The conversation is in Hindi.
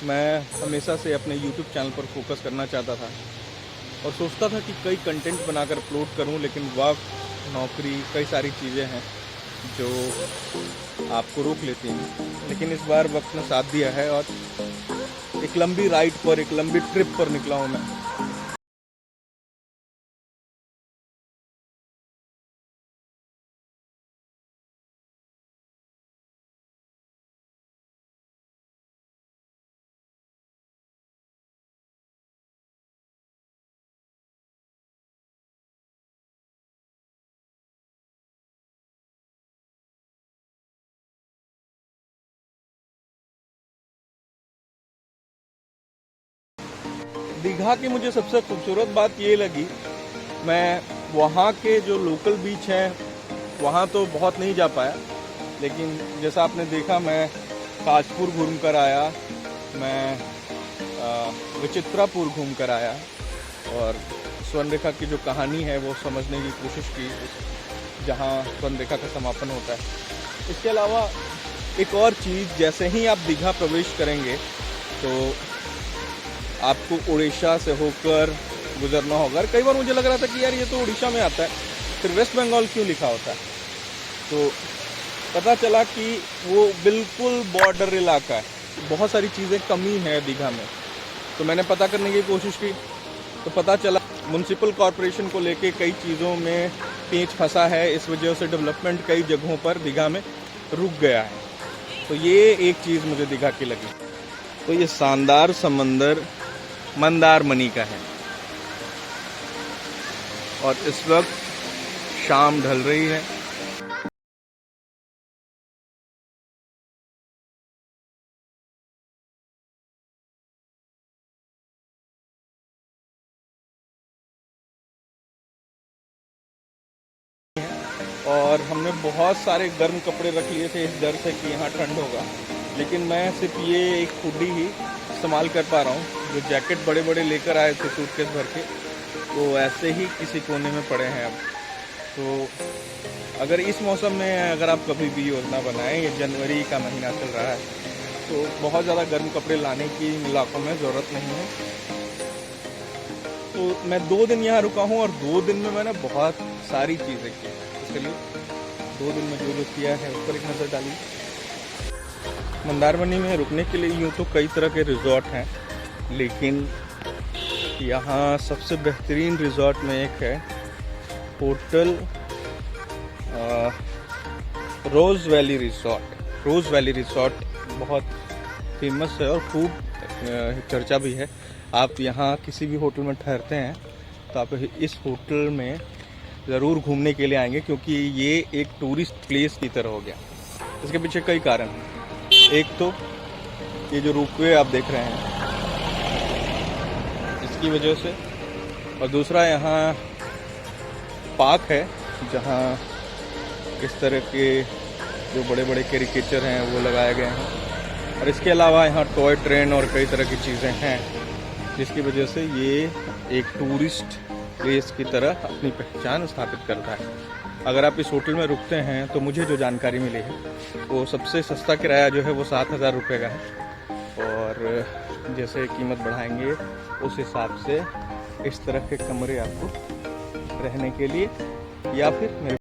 मैं हमेशा से अपने YouTube चैनल पर फोकस करना चाहता था और सोचता था कि कई कंटेंट बनाकर अपलोड करूं, लेकिन वक्त, नौकरी, कई सारी चीज़ें हैं जो आपको रोक लेती हैं। लेकिन इस बार वक्त ने साथ दिया है और एक लंबी राइड पर, एक लंबी ट्रिप पर निकला हूं मैं। दीघा की मुझे सबसे खूबसूरत बात ये लगी, मैं वहाँ के जो लोकल बीच हैं वहाँ तो बहुत नहीं जा पाया, लेकिन जैसा आपने देखा मैं ताजपुर घूम कर आया, मैं विचित्रापुर घूम कर आया और स्वर्णरेखा की जो कहानी है वो समझने की कोशिश की, जहाँ स्वर्णरेखा का समापन होता है। इसके अलावा एक और चीज़, जैसे ही आप दीघा प्रवेश करेंगे तो आपको उड़ीसा से होकर गुजरना होगा। कई बार मुझे लग रहा था कि यार ये तो उड़ीसा में आता है, फिर वेस्ट बंगाल क्यों लिखा होता है, तो पता चला कि वो बिल्कुल बॉर्डर इलाका है। बहुत सारी चीज़ें कमी है दीघा में, तो मैंने पता करने की कोशिश की तो पता चला म्युनिसिपल कॉरपोरेशन को लेके कई चीज़ों में पेंच फंसा है, इस वजह से डेवलपमेंट कई जगहों पर दीघा में रुक गया है। तो ये एक चीज़ मुझे दीघा की लगी। तो ये शानदार समंदर मंदारमनी का है और इस वक्त शाम ढल रही है। और हमने बहुत सारे गर्म कपड़े रख लिए थे इस डर से कि यहाँ ठंड होगा, लेकिन मैं सिर्फ ये एक हुडी ही इस्तेमाल कर पा रहा हूँ। जो जैकेट बड़े बड़े लेकर आए थे सूटकेस भर के, वो ऐसे ही किसी कोने में पड़े हैं अब। तो अगर इस मौसम में अगर आप कभी भी योजना बनाएं, ये जनवरी का महीना चल रहा है, तो बहुत ज़्यादा गर्म कपड़े लाने की इलाकों में ज़रूरत नहीं है। तो मैं 2 दिन यहाँ रुका हूँ और 2 दिन में मैंने बहुत सारी चीज़ें की। चलिए 2 दिन में जो जो किया है उस पर एक नज़र डालिए। मंदारमनी में रुकने के लिए यूँ तो कई तरह के रिजॉर्ट हैं, लेकिन यहाँ सबसे बेहतरीन रिजॉर्ट में एक है होटल रोज़ वैली रिजॉर्ट। रोज़ वैली रिजॉर्ट बहुत फेमस है और खूब चर्चा भी है। आप यहाँ किसी भी होटल में ठहरते हैं तो आप इस होटल में ज़रूर घूमने के लिए आएंगे, क्योंकि ये एक टूरिस्ट प्लेस की तरह हो गया। इसके पीछे कई कारण हैं। एक तो ये जो रोपवे आप देख रहे हैं इसकी वजह से, और दूसरा यहाँ पार्क है जहाँ इस तरह के जो बड़े बड़े कैरिकेचर हैं वो लगाए गए हैं, और इसके अलावा यहाँ टॉय ट्रेन और कई तरह की चीज़ें हैं, जिसकी वजह से ये एक टूरिस्ट प्लेस की तरह अपनी पहचान स्थापित करता है। अगर आप इस होटल में रुकते हैं तो मुझे जो जानकारी मिली है वो सबसे सस्ता किराया जो है वो 7,000 रुपये का है, और जैसे कीमत बढ़ाएंगे उस हिसाब से इस तरह के कमरे आपको रहने के लिए या फिर मेरे